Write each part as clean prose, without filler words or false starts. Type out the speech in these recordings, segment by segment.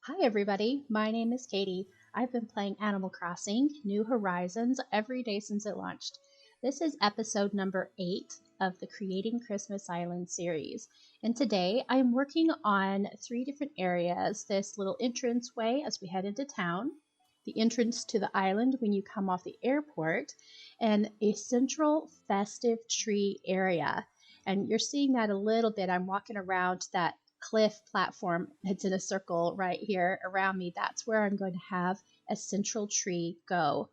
Hi, everybody. My name is Katie. I've been playing Animal Crossing New Horizons every day since it launched. This is episode number 8 of the Creating Christmas Island series. And today I am working on 3 different areas: this little entrance way as we head into town, the entrance to the island when you come off the airport, and a central festive tree area. And you're seeing that a little bit. I'm walking around that cliff platform that's in a circle right here around me. That's where I'm going to have a central tree go.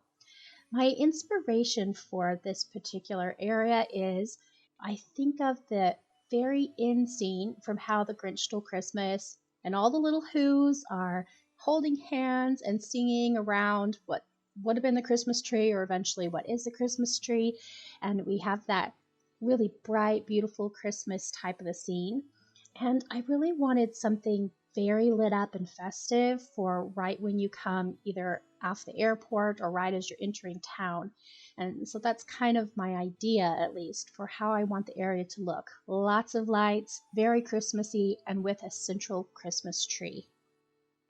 My inspiration for this particular area is I think of the very end scene from How the Grinch Stole Christmas, and all the little Who's are holding hands and singing around what would have been the Christmas tree, or eventually what is the Christmas tree. And we have that really bright, beautiful Christmas type of a scene. And I really wanted something very lit up and festive for right when you come either off the airport or right as you're entering town. And so that's kind of my idea, at least, for how I want the area to look. Lots of lights, very Christmassy, and with a central Christmas tree.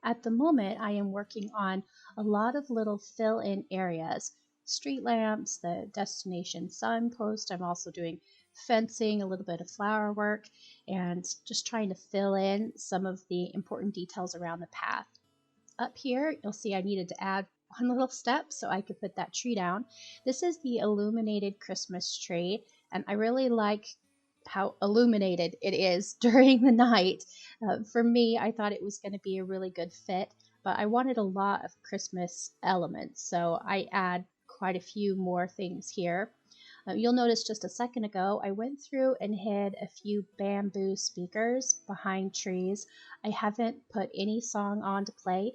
At the moment, I am working on a lot of little fill-in areas, street lamps, the destination signpost. I'm also doing fencing, a little bit of flower work, and just trying to fill in some of the important details around the path. Up here, you'll see I needed to add one little step so I could put that tree down. This is the illuminated Christmas tree, and I really like how illuminated it is during the night. For me, I thought it was going to be a really good fit, but I wanted a lot of Christmas elements, so I add quite a few more things here. You'll notice just a second ago, I went through and hid a few bamboo speakers behind trees. I haven't put any song on to play.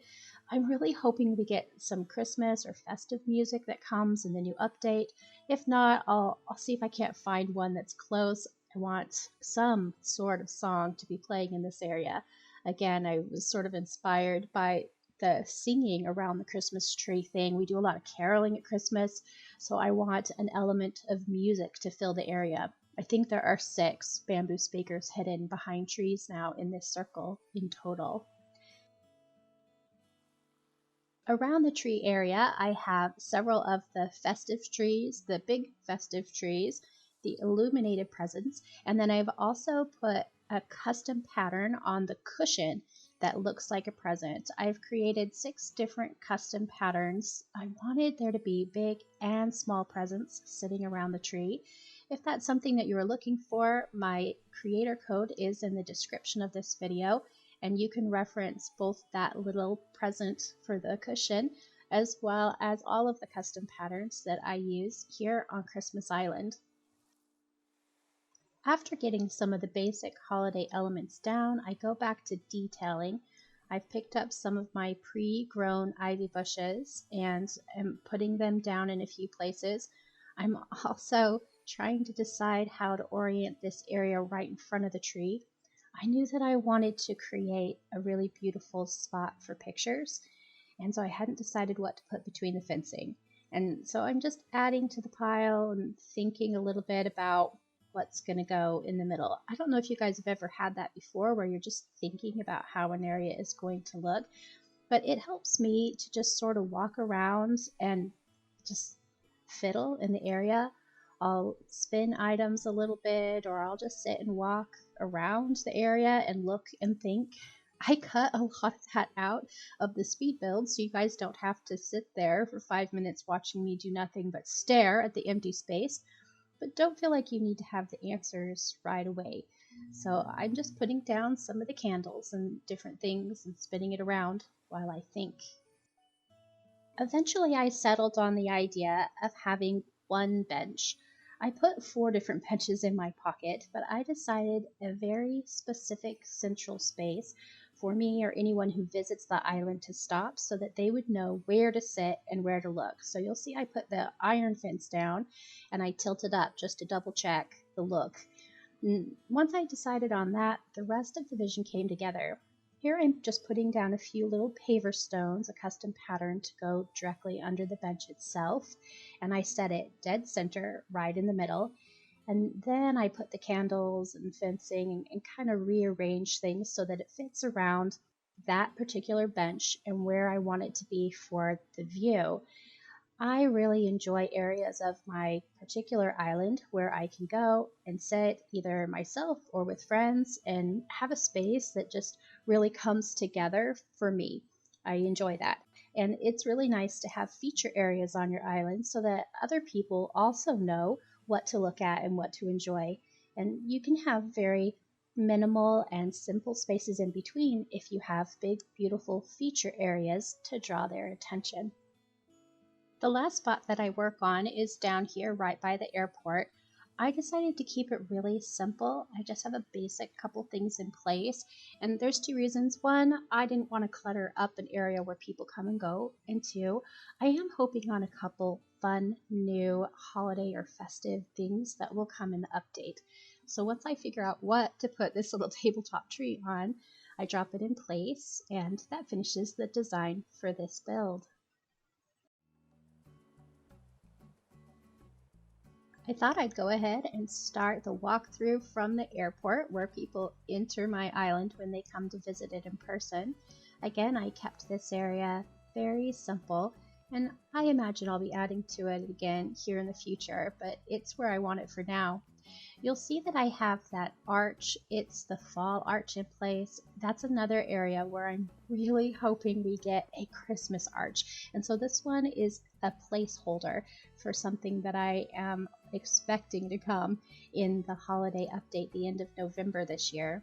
I'm really hoping we get some Christmas or festive music that comes in the new update. If not, I'll see if I can't find one that's close. I want some sort of song to be playing in this area. Again, I was sort of inspired by the singing around the Christmas tree thing. We do a lot of caroling at Christmas, so I want an element of music to fill the area. I think there are 6 bamboo speakers hidden behind trees now in this circle in total. Around the tree area, I have several of the festive trees, the big festive trees, the illuminated presents, and then I've also put a custom pattern on the cushion that looks like a present. I've created 6 different custom patterns. I wanted there to be big and small presents sitting around the tree. If that's something that you are looking for, my creator code is in the description of this video, and you can reference both that little present for the cushion as well as all of the custom patterns that I use here on Christmas Island. After getting some of the basic holiday elements down, I go back to detailing. I've picked up some of my pre-grown ivy bushes and am putting them down in a few places. I'm also trying to decide how to orient this area right in front of the tree. I knew that I wanted to create a really beautiful spot for pictures, and so I hadn't decided what to put between the fencing. And so I'm just adding to the pile and thinking a little bit about what's going to go in the middle. I don't know if you guys have ever had that before, where you're just thinking about how an area is going to look, but it helps me to just sort of walk around and just fiddle in the area. I'll spin items a little bit, or I'll just sit and walk around the area and look and think. I cut a lot of that out of the speed build, so you guys don't have to sit there for 5 minutes watching me do nothing but stare at the empty space. But don't feel like you need to have the answers right away. So I'm just putting down some of the candles and different things and spinning it around while I think. Eventually, I settled on the idea of having one bench. I put 4 different benches in my pocket, but I decided a very specific central space for me or anyone who visits the island to stop, so that they would know where to sit and where to look. So you'll see I put the iron fence down and I tilted up just to double check the look. Once I decided on that, the rest of the vision came together. Here I'm just putting down a few little paver stones, a custom pattern to go directly under the bench itself, and I set it dead center right in the middle. And then I put the candles and fencing and kind of rearrange things so that it fits around that particular bench and where I want it to be for the view. I really enjoy areas of my particular island where I can go and sit either myself or with friends and have a space that just really comes together for me. I enjoy that. And it's really nice to have feature areas on your island so that other people also know what to look at and what to enjoy. And you can have very minimal and simple spaces in between if you have big, beautiful feature areas to draw their attention. The last spot that I work on is down here right by the airport. I decided to keep it really simple. I just have a basic couple things in place, and there's two reasons. One, I didn't want to clutter up an area where people come and go, and two, I am hoping on a couple fun new holiday or festive things that will come in the update. So once I figure out what to put this little tabletop tree on, I drop it in place, and that finishes the design for this build. I thought I'd go ahead and start the walkthrough from the airport where people enter my island when they come to visit it in person. Again, I kept this area very simple, and I imagine I'll be adding to it again here in the future, but it's where I want it for now. You'll see that I have that arch. It's the fall arch in place. That's another area where I'm really hoping we get a Christmas arch. And so this one is a placeholder for something that I am expecting to come in the holiday update the end of November this year.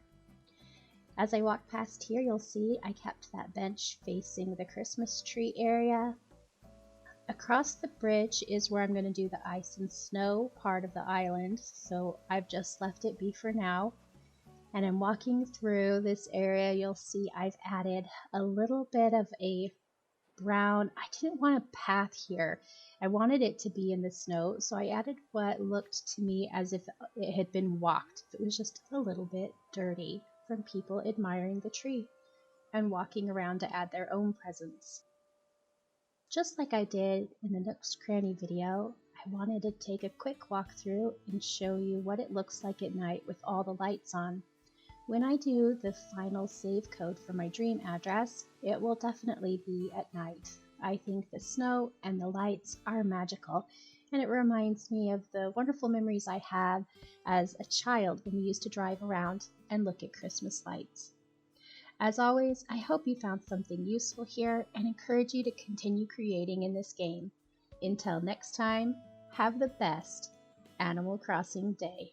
As I walk past here, you'll see I kept that bench facing the Christmas tree area. Across the bridge is where I'm going to do the ice and snow part of the island, so I've just left it be for now. And I'm walking through this area, you'll see I've added a little bit of a brown. I didn't want a path here. I wanted it to be in the snow, so I added what looked to me as if it had been walked. It was just a little bit dirty from people admiring the tree and walking around to add their own presents. Just like I did in the Nooks Cranny video, I wanted to take a quick walkthrough and show you what it looks like at night with all the lights on. When I do the final save code for my dream address, it will definitely be at night. I think the snow and the lights are magical, and it reminds me of the wonderful memories I had as a child when we used to drive around and look at Christmas lights. As always, I hope you found something useful here and encourage you to continue creating in this game. Until next time, have the best Animal Crossing day.